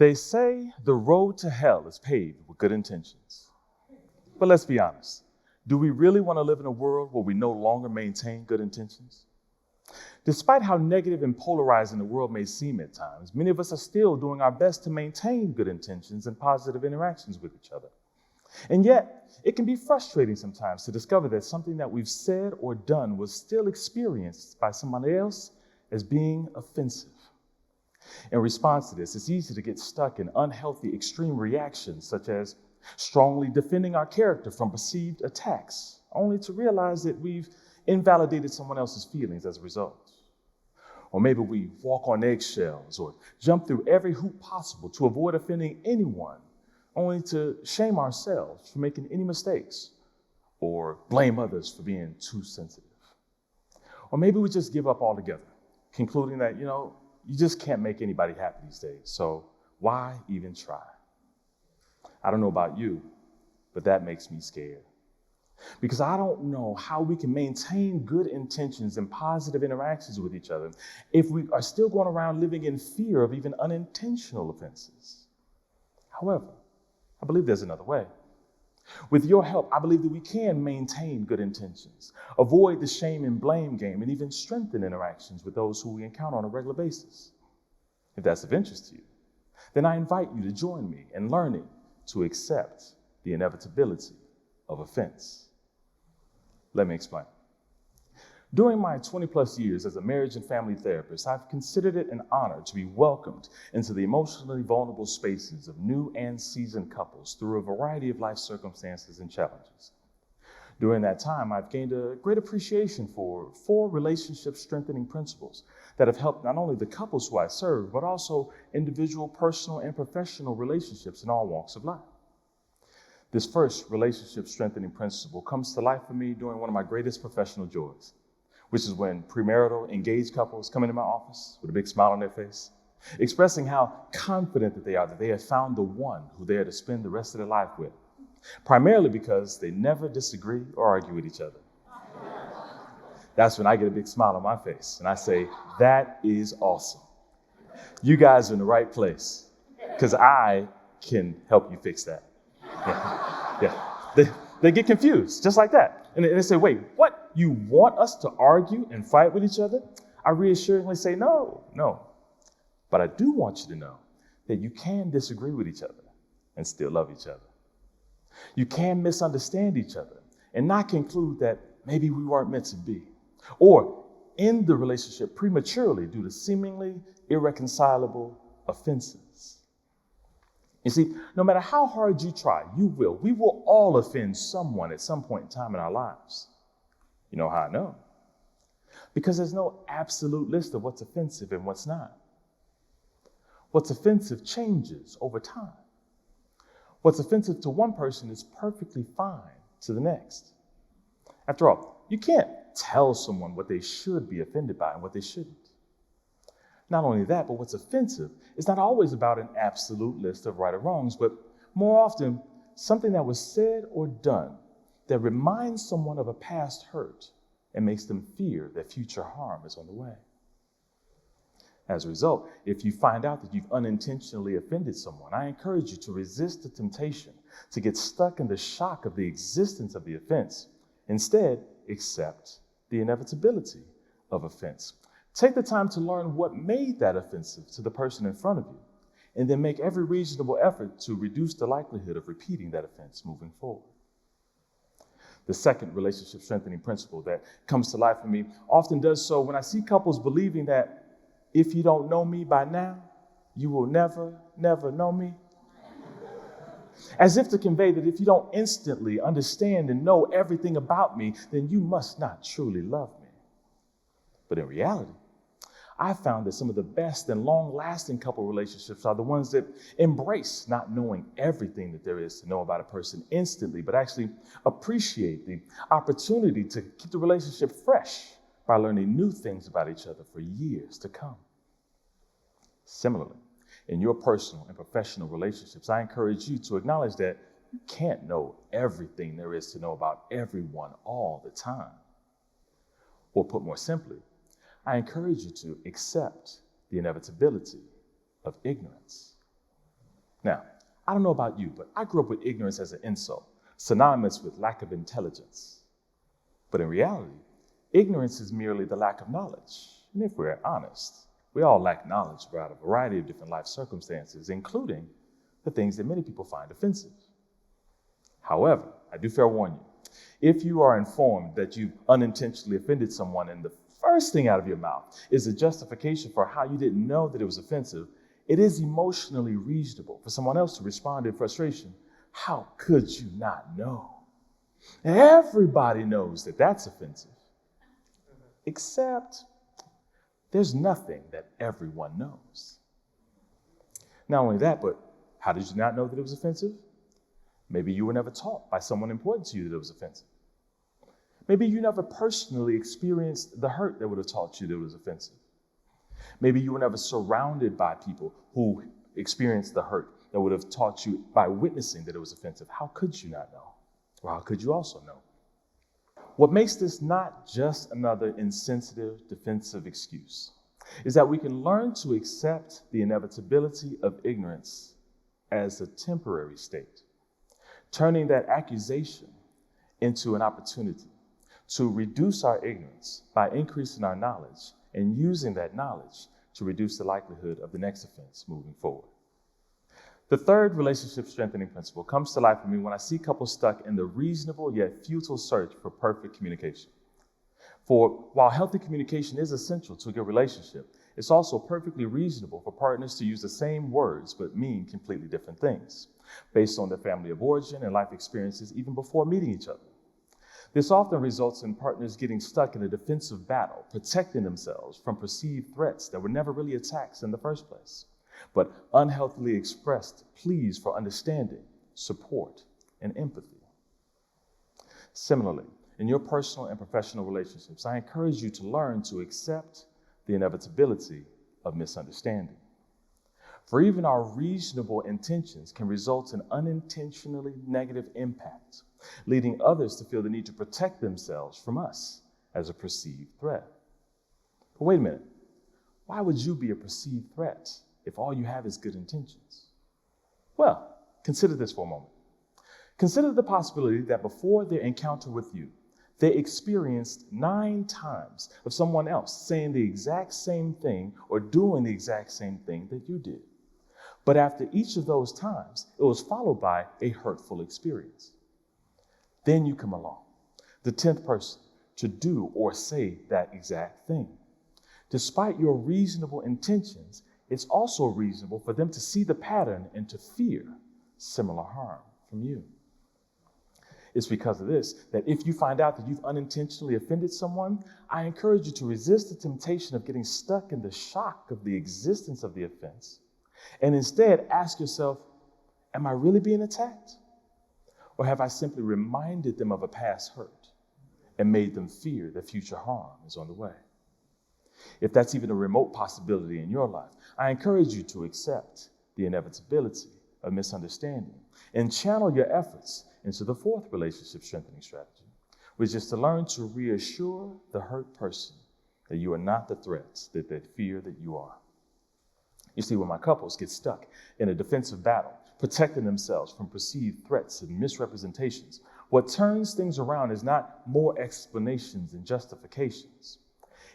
They say the road to hell is paved with good intentions. But let's be honest. Do we really want to live in a world where we no longer maintain good intentions? Despite how negative and polarizing the world may seem at times, many of us are still doing our best to maintain good intentions and positive interactions with each other. And yet, it can be frustrating sometimes to discover that something that we've said or done was still experienced by somebody else as being offensive. In response to this, it's easy to get stuck in unhealthy extreme reactions, such as strongly defending our character from perceived attacks, only to realize that we've invalidated someone else's feelings as a result. Or maybe we walk on eggshells or jump through every hoop possible to avoid offending anyone, only to shame ourselves for making any mistakes or blame others for being too sensitive. Or maybe we just give up altogether, concluding that, you just can't make anybody happy these days, so why even try? I don't know about you, but that makes me scared. Because I don't know how we can maintain good intentions and positive interactions with each other if we are still going around living in fear of even unintentional offenses. However, I believe there's another way. With your help, I believe that we can maintain good intentions, avoid the shame and blame game, and even strengthen interactions with those who we encounter on a regular basis. If that's of interest to you, then I invite you to join me in learning to accept the inevitability of offense. Let me explain. During my 20 plus years as a marriage and family therapist, I've considered it an honor to be welcomed into the emotionally vulnerable spaces of new and seasoned couples through a variety of life circumstances and challenges. During that time, I've gained a great appreciation for 4 relationship strengthening principles that have helped not only the couples who I serve, but also individual, personal, and professional relationships in all walks of life. This first relationship strengthening principle comes to life for me during one of my greatest professional joys, which is when premarital engaged couples come into my office with a big smile on their face, expressing how confident that they are that they have found the one who they are to spend the rest of their life with, primarily because they never disagree or argue with each other. That's when I get a big smile on my face and I say, that is awesome. You guys are in the right place because I can help you fix that. Yeah. They get confused just like that. And they say, wait, what? You want us to argue and fight with each other? I reassuringly say, no. But I do want you to know that you can disagree with each other and still love each other. You can misunderstand each other and not conclude that maybe we weren't meant to be, or end the relationship prematurely due to seemingly irreconcilable offenses. You see, no matter how hard you try, we will all offend someone at some point in time in our lives. You know how I know? Because there's no absolute list of what's offensive and what's not. What's offensive changes over time. What's offensive to one person is perfectly fine to the next. After all, you can't tell someone what they should be offended by and what they shouldn't. Not only that, but what's offensive is not always about an absolute list of right or wrongs, but more often something that was said or done that reminds someone of a past hurt and makes them fear that future harm is on the way. As a result, if you find out that you've unintentionally offended someone, I encourage you to resist the temptation to get stuck in the shock of the existence of the offense. Instead, accept the inevitability of offense. Take the time to learn what made that offensive to the person in front of you, and then make every reasonable effort to reduce the likelihood of repeating that offense moving forward. The second relationship strengthening principle that comes to life for me often does so when I see couples believing that if you don't know me by now, you will never know me. As if to convey that if you don't instantly understand and know everything about me, then you must not truly love me. But in reality, I found that some of the best and long-lasting couple relationships are the ones that embrace not knowing everything that there is to know about a person instantly, but actually appreciate the opportunity to keep the relationship fresh by learning new things about each other for years to come. Similarly, in your personal and professional relationships, I encourage you to acknowledge that you can't know everything there is to know about everyone all the time. Or put more simply, I encourage you to accept the inevitability of ignorance. Now, I don't know about you, but I grew up with ignorance as an insult, synonymous with lack of intelligence. But in reality, ignorance is merely the lack of knowledge. And if we're honest, we all lack knowledge about a variety of different life circumstances, including the things that many people find offensive. However, I do fair warn you, if you are informed that you've unintentionally offended someone and the first thing out of your mouth is a justification for how you didn't know that it was offensive, it is emotionally reasonable for someone else to respond in frustration. How could you not know? Everybody knows that that's offensive, except there's nothing that everyone knows. Not only that, but how did you not know that it was offensive? Maybe you were never taught by someone important to you that it was offensive. Maybe you never personally experienced the hurt that would have taught you that it was offensive. Maybe you were never surrounded by people who experienced the hurt that would have taught you by witnessing that it was offensive. How could you not know? Or how could you also know? What makes this not just another insensitive, defensive excuse is that we can learn to accept the inevitability of ignorance as a temporary state, turning that accusation into an opportunity to reduce our ignorance by increasing our knowledge and using that knowledge to reduce the likelihood of the next offense moving forward. The third relationship strengthening principle comes to life for me when I see couples stuck in the reasonable yet futile search for perfect communication. For while healthy communication is essential to a good relationship, it's also perfectly reasonable for partners to use the same words but mean completely different things, based on their family of origin and life experiences even before meeting each other. This often results in partners getting stuck in a defensive battle, protecting themselves from perceived threats that were never really attacks in the first place, but unhealthily expressed pleas for understanding, support, and empathy. Similarly, in your personal and professional relationships, I encourage you to learn to accept the inevitability of misunderstanding. For even our reasonable intentions can result in unintentionally negative impact, leading others to feel the need to protect themselves from us as a perceived threat. But wait a minute, why would you be a perceived threat if all you have is good intentions? Well, consider this for a moment. Consider the possibility that before their encounter with you, they experienced 9 times of someone else saying the exact same thing or doing the exact same thing that you did. But after each of those times, it was followed by a hurtful experience. Then you come along, the 10th person, to do or say that exact thing. Despite your reasonable intentions, it's also reasonable for them to see the pattern and to fear similar harm from you. It's because of this that if you find out that you've unintentionally offended someone, I encourage you to resist the temptation of getting stuck in the shock of the existence of the offense, and instead ask yourself, am I really being attacked? Or have I simply reminded them of a past hurt and made them fear that future harm is on the way? If that's even a remote possibility in your life, I encourage you to accept the inevitability of misunderstanding and channel your efforts into the 4th relationship strengthening strategy, which is to learn to reassure the hurt person that you are not the threats that they fear that you are. You see, when my couples get stuck in a defensive battle, protecting themselves from perceived threats and misrepresentations, what turns things around is not more explanations and justifications.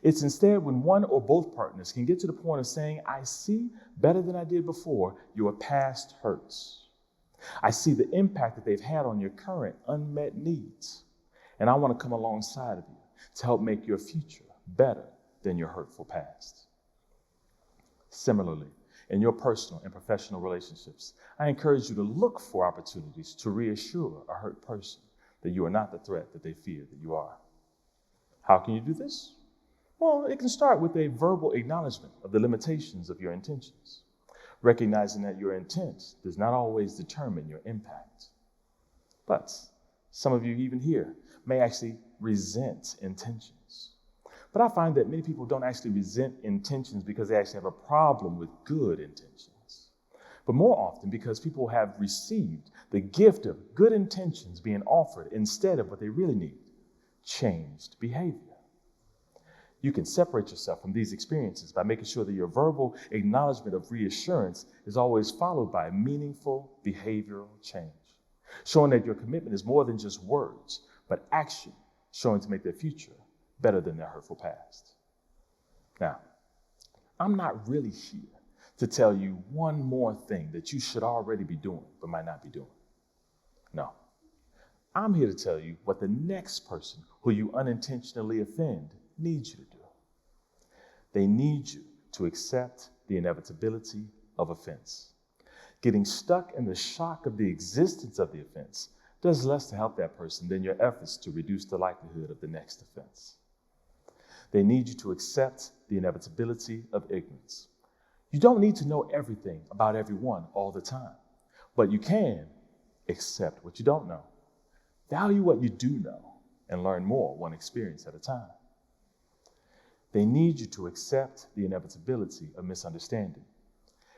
It's instead when one or both partners can get to the point of saying, I see better than I did before your past hurts. I see the impact that they've had on your current unmet needs, and I want to come alongside of you to help make your future better than your hurtful past. Similarly, in your personal and professional relationships, I encourage you to look for opportunities to reassure a hurt person that you are not the threat that they fear that you are. How can you do this? Well, it can start with a verbal acknowledgement of the limitations of your intentions, recognizing that your intent does not always determine your impact. But some of you even here may actually resent intentions. But I find that many people don't actually resent intentions because they actually have a problem with good intentions, but more often because people have received the gift of good intentions being offered instead of what they really need, changed behavior. You can separate yourself from these experiences by making sure that your verbal acknowledgement of reassurance is always followed by meaningful behavioral change, showing that your commitment is more than just words, but action, showing to make their future better than their hurtful past. Now, I'm not really here to tell you one more thing that you should already be doing, but might not be doing. No, I'm here to tell you what the next person who you unintentionally offend needs you to do. They need you to accept the inevitability of offense. Getting stuck in the shock of the existence of the offense does less to help that person than your efforts to reduce the likelihood of the next offense. They need you to accept the inevitability of ignorance. You don't need to know everything about everyone all the time, but you can accept what you don't know. Value what you do know and learn more one experience at a time. They need you to accept the inevitability of misunderstanding,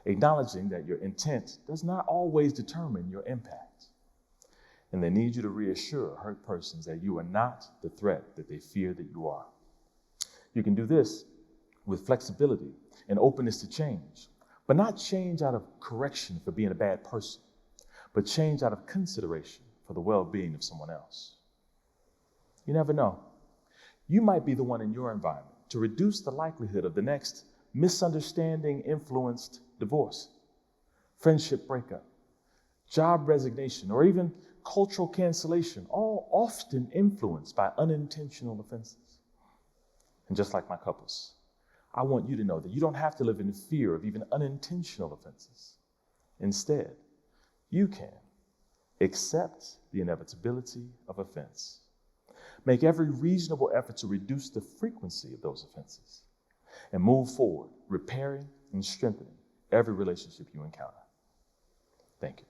acknowledging that your intent does not always determine your impact. And they need you to reassure hurt persons that you are not the threat that they fear that you are. You can do this with flexibility and openness to change, but not change out of correction for being a bad person, but change out of consideration for the well-being of someone else. You never know. You might be the one in your environment to reduce the likelihood of the next misunderstanding-influenced divorce, friendship breakup, job resignation, or even cultural cancellation, all often influenced by unintentional offenses. And just like my couples, I want you to know that you don't have to live in fear of even unintentional offenses. Instead, you can accept the inevitability of offense. Make every reasonable effort to reduce the frequency of those offenses and move forward, repairing and strengthening every relationship you encounter. Thank you.